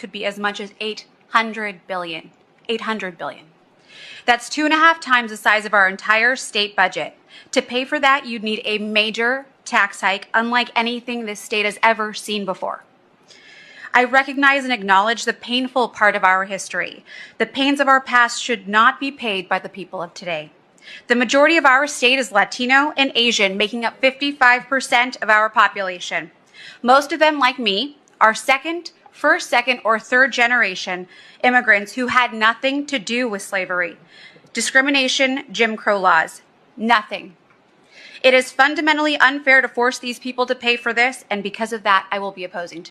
could be as much as 800 billion. 800 billion. That's 2.5 times the size of our entire state budget. To pay for that, you'd need a major tax hike, unlike anything this state has ever seen before. I recognize and acknowledge the painful part of our history. The pains of our past should not be paid by the people of today. The majority of our state is Latino and Asian, making up 55% of our population. Most of them, like me, are first, second, or third generation immigrants who had nothing to do with slavery, discrimination, Jim Crow laws, nothing. It is fundamentally unfair to force these people to pay for this, and because of that, I will be opposing to.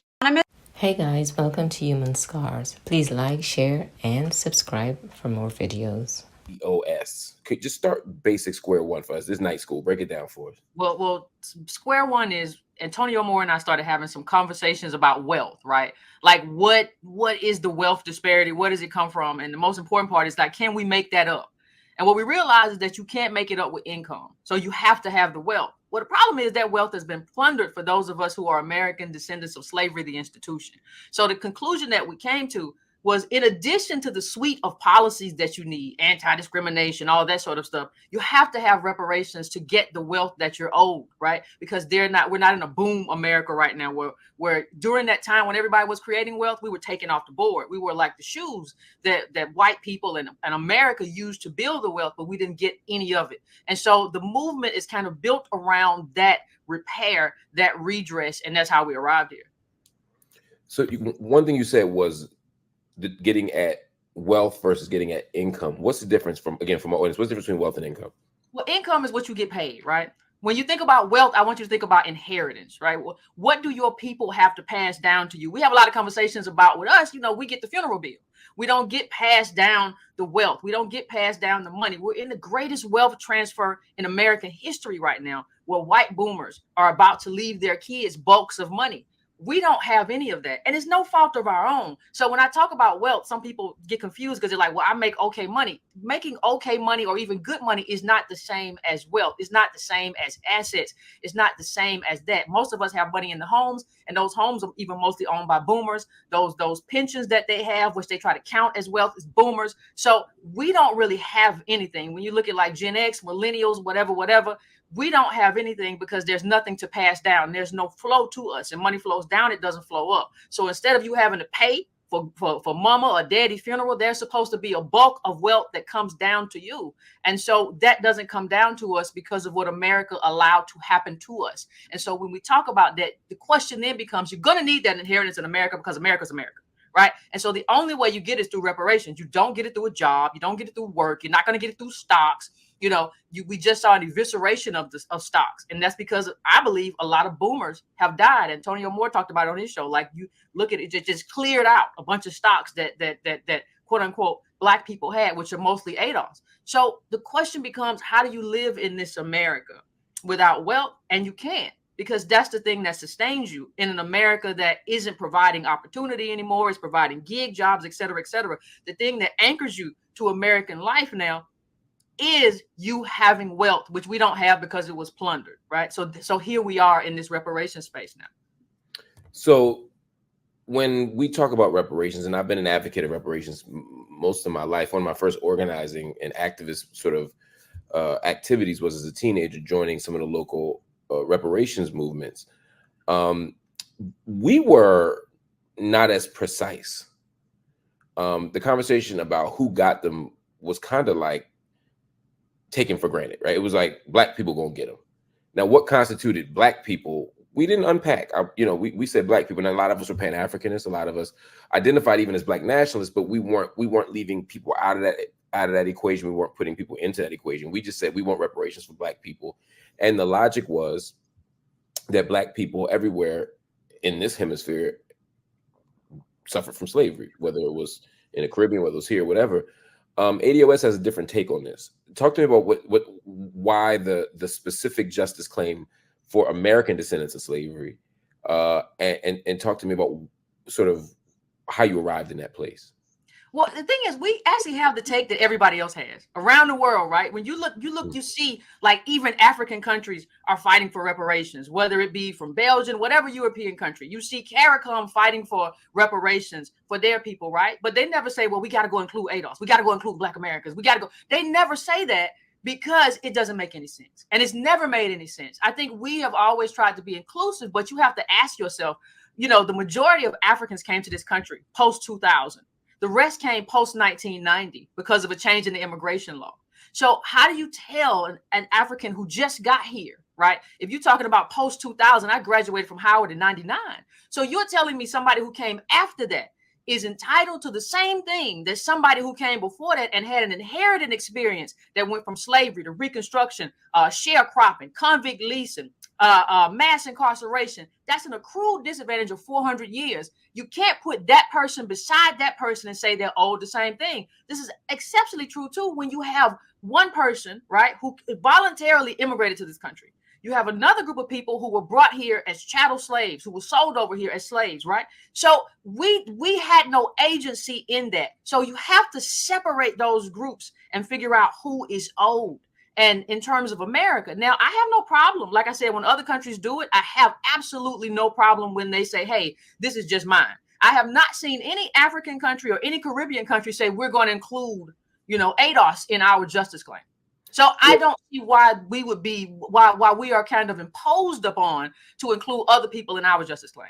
Hey guys, welcome to Human Scars. Please like, share, and subscribe for more videos. OS. Okay, just start basic square one for us. This night school, break it down for us. Well, square one is Antonio Moore and I started having some conversations about wealth, right? Like what is the wealth disparity? Where does it come from? And the most important part is like, can we make that up? And what we realize is that you can't make it up with income. So you have to have the wealth. Well, the problem is that wealth has been plundered for those of us who are American descendants of slavery, the institution. So the conclusion that we came to was, in addition to the suite of policies that you need, anti-discrimination, all that sort of stuff, you have to have reparations to get the wealth that you're owed, right? Because we're not in a boom America right now where during that time when everybody was creating wealth, we were taken off the board. We were like the shoes that white people and America used to build the wealth, but we didn't get any of it. And so the movement is kind of built around that repair, that redress, and that's how we arrived here. So one thing you said was getting at wealth versus getting at income. What's the difference from my audience? What's the difference between wealth and income? Well, income is what you get paid, right? When you think about wealth, I want you to think about inheritance, right? Well, what do your people have to pass down to you? We have a lot of conversations about with us, we get the funeral bill. We don't get passed down the wealth. We don't get passed down the money. We're in the greatest wealth transfer in American history right now, where white boomers are about to leave their kids bulks of money. We don't have any of that. And it's no fault of our own. So when I talk about wealth, some people get confused because they're like, well, I make okay money. Making okay money or even good money is not the same as wealth. It's not the same as assets. It's not the same as that. Most of us have money in the homes, and those homes are even mostly owned by boomers. Those pensions that they have, which they try to count as wealth, is boomers. So we don't really have anything. When you look at like Gen X, millennials, whatever, we don't have anything because there's nothing to pass down. There's no flow to us, and money flows down. It doesn't flow up. So instead of you having to pay for mama or daddy funeral, there's supposed to be a bulk of wealth that comes down to you. And so that doesn't come down to us because of what America allowed to happen to us. And so when we talk about that, the question then becomes, you're going to need that inheritance in America because America's America. Right. And so the only way you get it is through reparations. You don't get it through a job. You don't get it through work. You're not going to get it through stocks. We just saw an evisceration of stocks. And that's because I believe a lot of boomers have died. Antonio Moore talked about it on his show. Like, you look at it, it just cleared out a bunch of stocks that quote unquote Black people had, which are mostly ADOS. So the question becomes, how do you live in this America without wealth? And you can't. Because that's the thing that sustains you in an America that isn't providing opportunity anymore. It's providing gig jobs, et cetera, et cetera. The thing that anchors you to American life now is you having wealth, which we don't have because it was plundered, right? So here we are in this reparation space now. So when we talk about reparations, and I've been an advocate of reparations most of my life, one of my first organizing and activist sort of activities was as a teenager, joining some of the local reparations movements. We were not as precise. The conversation about who got them was kind of like taken for granted, right? It was like Black people gonna get them. Now, what constituted Black people? We didn't unpack. We said Black people, and a lot of us were Pan-Africanists. A lot of us identified even as Black nationalists, but we weren't leaving people out of that equation. We weren't putting people into that equation. We just said we want reparations for Black people. And the logic was that Black people everywhere in this hemisphere suffered from slavery, whether it was in the Caribbean, whether it was here, whatever. ADOS has a different take on this. Talk to me about why the specific justice claim for American descendants of slavery, and talk to me about sort of how you arrived in that place. Well, the thing is, we actually have the take that everybody else has around the world, right? When you look, you see, like even African countries are fighting for reparations, whether it be from Belgium, whatever European country. You see CARICOM fighting for reparations for their people, right? But they never say, well, we got to go include ADOS. We got to go include Black Americans. We got to go. They never say that because it doesn't make any sense. And it's never made any sense. I think we have always tried to be inclusive, but you have to ask yourself, you know, the majority of Africans came to this country post 2000. The rest came post 1990 because of a change in the immigration law. So how do you tell an African who just got here, right? If you're talking about post 2000, I graduated from Howard in 99. So you're telling me somebody who came after that is entitled to the same thing that somebody who came before that and had an inherited experience that went from slavery to Reconstruction, sharecropping, convict leasing, mass incarceration. That's an accrued disadvantage of 400 years. You can't put that person beside that person and say they're owed the same thing. This is exceptionally true too when you have one person, right, who voluntarily immigrated to this country. You have another group of people who were brought here as chattel slaves, who were sold over here as slaves, right? So we had no agency in that. So you have to separate those groups and figure out who is owed. And in terms of America, now I have no problem. Like I said, when other countries do it, I have absolutely no problem when they say, hey, this is just mine. I have not seen any African country or any Caribbean country say we're going to include, you know, ADOS in our justice claim. So I don't see why we would be, why we are kind of imposed upon to include other people in our justice claim.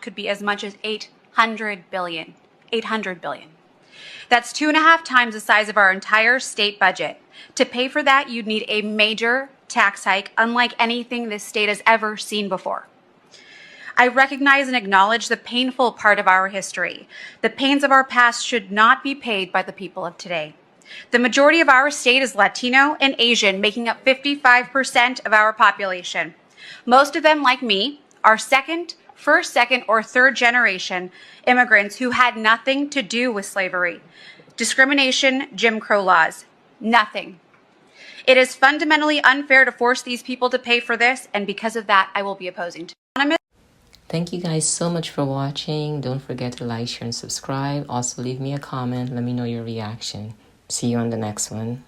Could be as much as 800 billion. 800 billion. That's 2.5 times the size of our entire state budget. To pay for that, you'd need a major tax hike, unlike anything this state has ever seen before. I recognize and acknowledge the painful part of our history. The pains of our past should not be paid by the people of today. The majority of our state is Latino and Asian, making up 55% of our population. Most of them, like me, are first, second, or third generation immigrants who had nothing to do with slavery, discrimination, Jim Crow laws. Nothing. It is fundamentally unfair to force these people to pay for this, and because of that, I will be opposing to it. Thank you guys so much for watching. Don't forget to like, share, and subscribe. Also, leave me a comment. Let me know your reaction. See you on the next one.